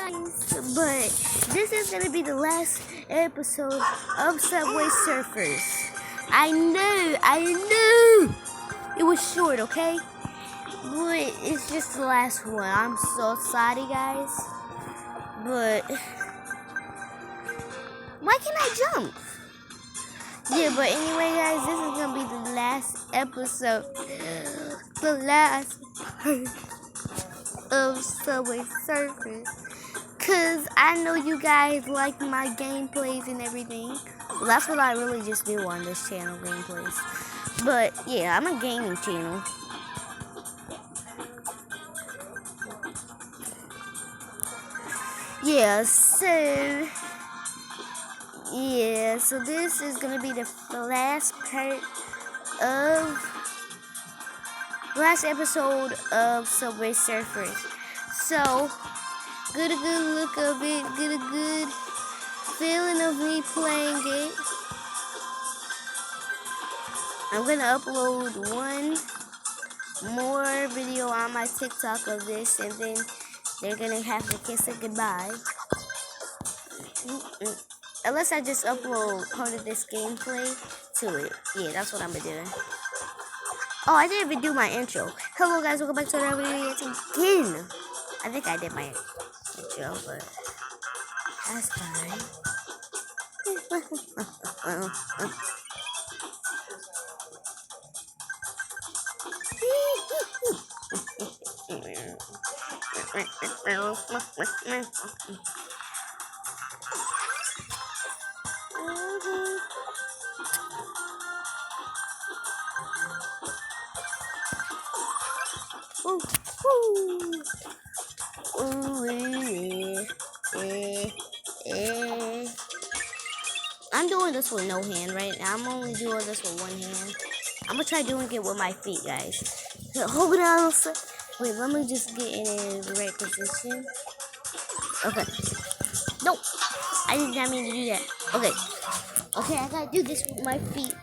But this is gonna be the last episode of Subway Surfers. I knew it was short, okay? But it's just the last one. I'm so sorry, guys. But why can't I jump? Yeah, but anyway, guys, this is gonna be the last episode, the last part of Subway Surfers. Cause I know you guys like my gameplays and everything. Well, that's what I really just do on this channel, gameplays. But yeah, I'm a gaming channel. Yeah, so this is gonna be the last part of last episode of Subway Surfers. So get a good look of it, get a good feeling of me playing it. I'm gonna upload one more video on my TikTok of this, and then they're gonna have to kiss it goodbye. Unless I just upload part of this gameplay to it. Yeah, that's what I'm gonna do. Oh, I didn't even do my intro. Hello guys, welcome back to another video again. I think I did my intro, but that's fine. I'm doing this with no hand right now. I'm only doing this with one hand. I'm gonna try doing it with my feet, guys. So, hold it on. Wait, let me just get in the right position. Okay. No, I did not mean to do that. Okay. Okay, I gotta do this with my feet.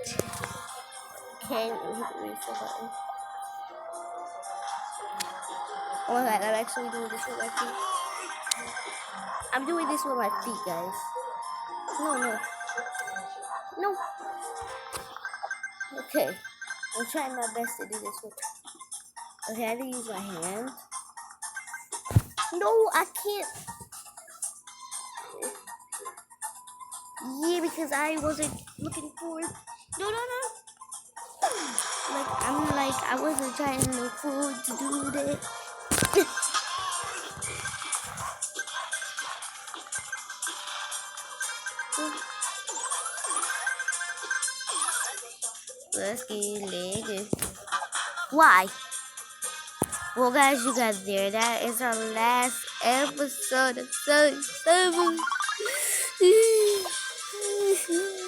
Okay, oh my god, I'm actually doing this with my feet. I'm doing this with my feet, guys. No. Okay. I'm trying my best to do this with. Okay, I had to use my hand. No, I can't. Yeah, because I wasn't looking for it. No. I wasn't trying to look forward to do that. Let's get it. Why? Well, guys, you got there. That is our last episode of Subway Surfers.